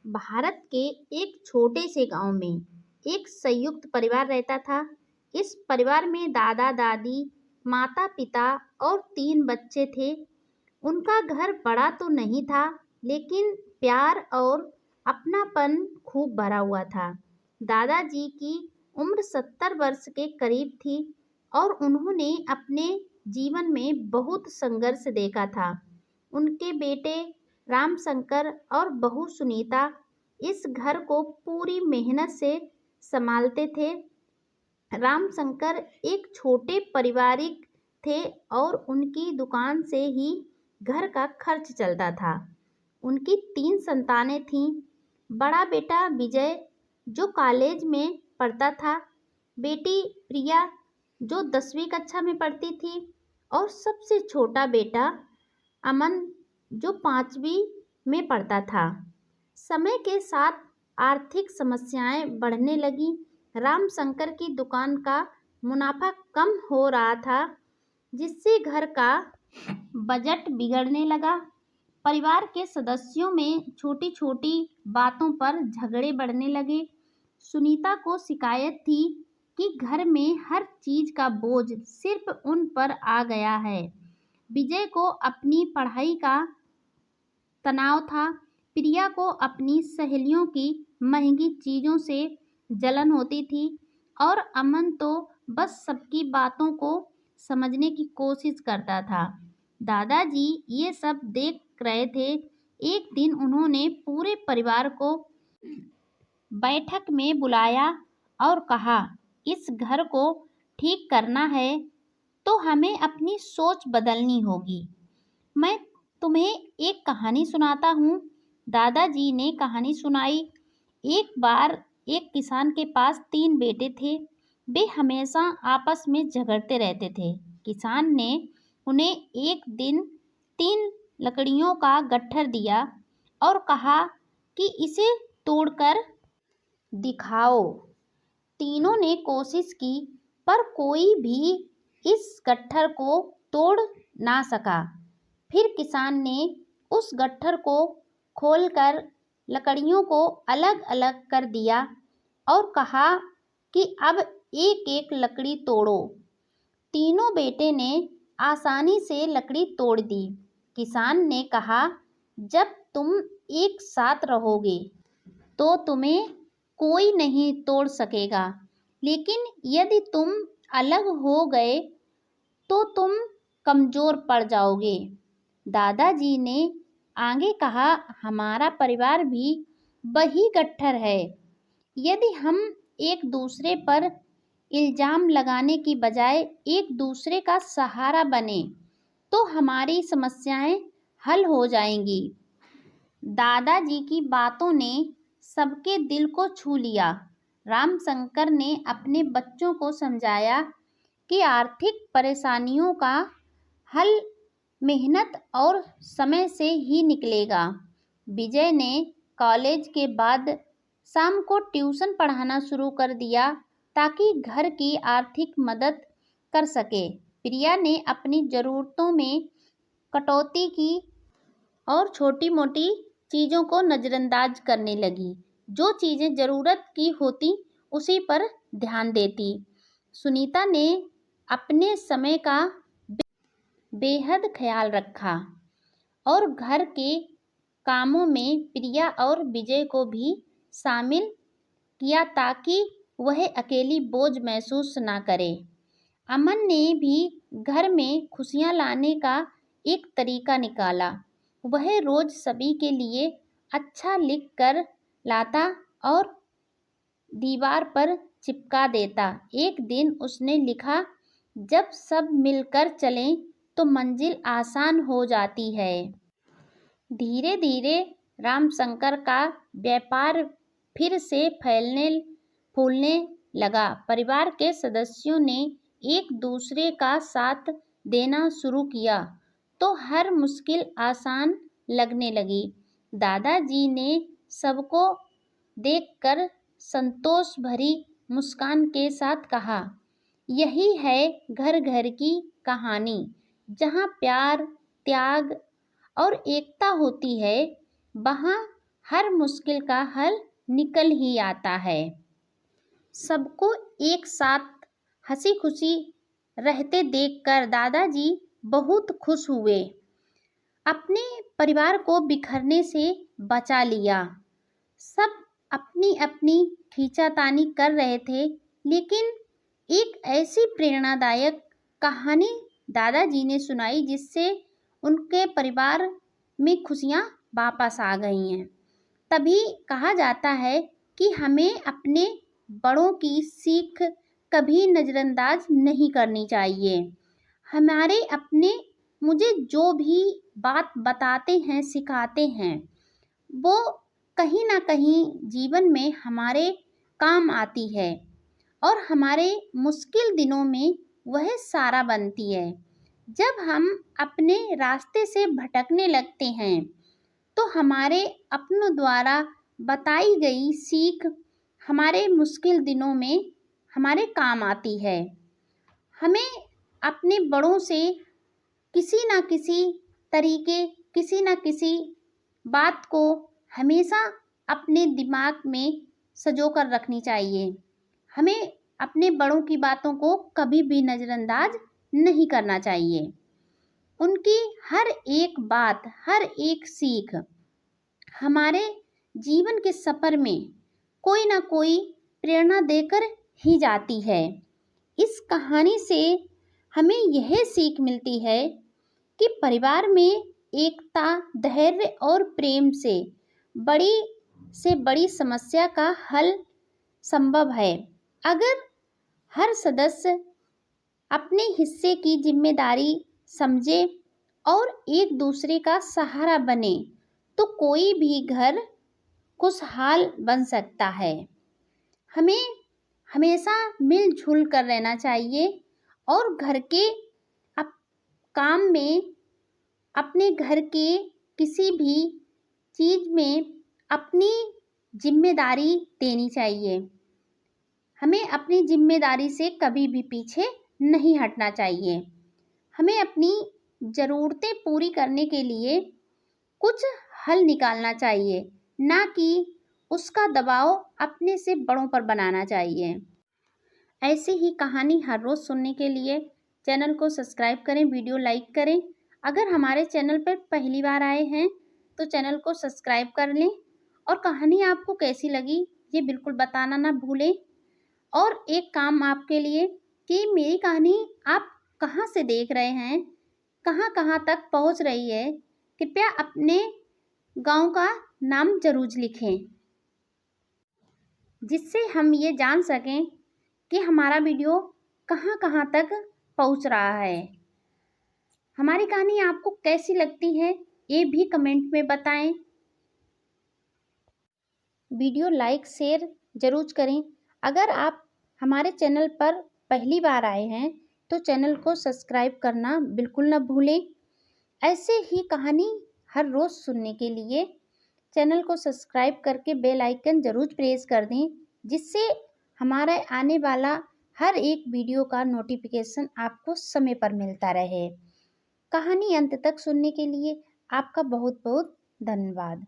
भारत के एक छोटे से गांव में एक संयुक्त परिवार रहता था। इस परिवार में दादा दादी, माता पिता और 3 बच्चे थे। उनका घर बड़ा तो नहीं था, लेकिन प्यार और अपनापन खूब भरा हुआ था। दादाजी की उम्र 70 वर्ष के करीब थी और उन्होंने अपने जीवन में बहुत संघर्ष देखा था। उनके बेटे रामशंकर और बहू सुनीता इस घर को पूरी मेहनत से संभालते थे। रामशंकर एक छोटे पारिवारिक थे और उनकी दुकान से ही घर का खर्च चलता था। उनकी 3 संतानें थीं। बड़ा बेटा विजय, जो कॉलेज में पढ़ता था, बेटी प्रिया, जो 10वीं कक्षा में पढ़ती थी, और सबसे छोटा बेटा अमन, जो 5वीं में पढ़ता था। समय के साथ आर्थिक समस्याएं बढ़ने लगीं। रामशंकर की दुकान का मुनाफा कम हो रहा था, जिससे घर का बजट बिगड़ने लगा। परिवार के सदस्यों में छोटी छोटी बातों पर झगड़े बढ़ने लगे। सुनीता को शिकायत थी कि घर में हर चीज का बोझ सिर्फ उन पर आ गया है। विजय को अपनी पढ़ाई का तनाव था। प्रिया को अपनी सहेलियों की महंगी चीजों से जलन होती थी और अमन तो बस सबकी बातों को समझने की कोशिश करता था। दादाजी ये सब देख रहे थे। एक दिन उन्होंने पूरे परिवार को बैठक में बुलाया और कहा, इस घर को ठीक करना है तो हमें अपनी सोच बदलनी होगी। मैं तुम्हें एक कहानी सुनाता हूँ। दादाजी ने कहानी सुनाई। एक बार एक किसान के पास 3 बेटे थे। वे हमेशा आपस में झगड़ते रहते थे। किसान ने उन्हें एक दिन 3 लकड़ियों का गट्ठर दिया और कहा कि इसे तोड़कर दिखाओ। तीनों ने कोशिश की, पर कोई भी इस गट्ठर को तोड़ ना सका। फिर किसान ने उस गट्ठर को खोलकर लकड़ियों को अलग अलग कर दिया और कहा कि अब एक एक लकड़ी तोड़ो। तीनों बेटे ने आसानी से लकड़ी तोड़ दी। किसान ने कहा, जब तुम एक साथ रहोगे तो तुम्हें कोई नहीं तोड़ सकेगा, लेकिन यदि तुम अलग हो गए तो तुम कमजोर पड़ जाओगे। दादाजी ने आगे कहा, हमारा परिवार भी वही गट्ठर है। यदि हम एक दूसरे पर इल्जाम लगाने की बजाय एक दूसरे का सहारा बने तो हमारी समस्याएं हल हो जाएंगी। दादाजी की बातों ने सबके दिल को छू लिया। रामशंकर ने अपने बच्चों को समझाया कि आर्थिक परेशानियों का हल मेहनत और समय से ही निकलेगा। विजय ने कॉलेज के बाद शाम को ट्यूशन पढ़ाना शुरू कर दिया ताकि घर की आर्थिक मदद कर सके। प्रिया ने अपनी ज़रूरतों में कटौती की और छोटी मोटी चीज़ों को नज़रअंदाज करने लगी। जो चीज़ें ज़रूरत की होती उसी पर ध्यान देती। सुनीता ने अपने समय का बेहद ख्याल रखा और घर के कामों में प्रिया और विजय को भी शामिल किया ताकि वह अकेली बोझ महसूस न करे। अमन ने भी घर में खुशियां लाने का एक तरीका निकाला। वह रोज सभी के लिए अच्छा लिख कर लाता और दीवार पर चिपका देता। एक दिन उसने लिखा, जब सब मिलकर चलें तो मंजिल आसान हो जाती है। धीरे धीरे रामशंकर का व्यापार फिर से फैलने फूलने लगा। परिवार के सदस्यों ने एक दूसरे का साथ देना शुरू किया तो हर मुश्किल आसान लगने लगी। दादाजी ने सबको देखकर संतोष भरी मुस्कान के साथ कहा, यही है घर घर की कहानी। जहाँ प्यार, त्याग और एकता होती है, वहाँ हर मुश्किल का हल निकल ही आता है। सबको एक साथ हंसी खुशी रहते देखकर दादाजी बहुत खुश हुए। अपने परिवार को बिखरने से बचा लिया। सब अपनी अपनी खींचातानी कर रहे थे, लेकिन एक ऐसी प्रेरणादायक कहानी दादाजी ने सुनाई जिससे उनके परिवार में खुशियां वापस आ गई हैं। तभी कहा जाता है कि हमें अपने बड़ों की सीख कभी नज़रअंदाज नहीं करनी चाहिए। हमारे अपने मुझे जो भी बात बताते हैं, सिखाते हैं, वो कहीं ना कहीं जीवन में हमारे काम आती है और हमारे मुश्किल दिनों में वह सहारा बनती है। जब हम अपने रास्ते से भटकने लगते हैं तो हमारे अपनों द्वारा बताई गई सीख हमारे मुश्किल दिनों में हमारे काम आती है। हमें अपने बड़ों से किसी न किसी तरीके, किसी न किसी बात को हमेशा अपने दिमाग में सँजो कर रखनी चाहिए। हमें अपने बड़ों की बातों को कभी भी नज़रअंदाज नहीं करना चाहिए। उनकी हर एक बात, हर एक सीख हमारे जीवन के सफ़र में कोई ना कोई प्रेरणा देकर ही जाती है। इस कहानी से हमें यह सीख मिलती है कि परिवार में एकता, धैर्य और प्रेम से बड़ी समस्या का हल संभव है। अगर हर सदस्य अपने हिस्से की जिम्मेदारी समझे और एक दूसरे का सहारा बने तो कोई भी घर खुशहाल बन सकता है। हमें हमेशा मिलजुल कर रहना चाहिए और घर के काम में, अपने घर के किसी भी चीज़ में अपनी जिम्मेदारी देनी चाहिए। हमें अपनी जिम्मेदारी से कभी भी पीछे नहीं हटना चाहिए। हमें अपनी ज़रूरतें पूरी करने के लिए कुछ हल निकालना चाहिए, ना कि उसका दबाव अपने से बड़ों पर बनाना चाहिए। ऐसे ही कहानी हर रोज़ सुनने के लिए चैनल को सब्सक्राइब करें, वीडियो लाइक करें। अगर हमारे चैनल पर पहली बार आए हैं तो चैनल को सब्सक्राइब कर लें और कहानी आपको कैसी लगी ये बिल्कुल बताना ना भूलें। और एक काम आपके लिए कि मेरी कहानी आप कहाँ से देख रहे हैं, कहाँ कहाँ तक पहुँच रही है, कृपया अपने गांव का नाम जरूर लिखें, जिससे हम ये जान सकें कि हमारा वीडियो कहाँ कहाँ तक पहुँच रहा है। हमारी कहानी आपको कैसी लगती है ये भी कमेंट में बताएं। वीडियो लाइक शेयर ज़रूर करें। अगर आप हमारे चैनल पर पहली बार आए हैं तो चैनल को सब्सक्राइब करना बिल्कुल न भूलें। ऐसे ही कहानी हर रोज़ सुनने के लिए चैनल को सब्सक्राइब करके बेल आइकन ज़रूर प्रेस कर दें, जिससे हमारा आने वाला हर एक वीडियो का नोटिफिकेशन आपको समय पर मिलता रहे। कहानी अंत तक सुनने के लिए आपका बहुत बहुत धन्यवाद।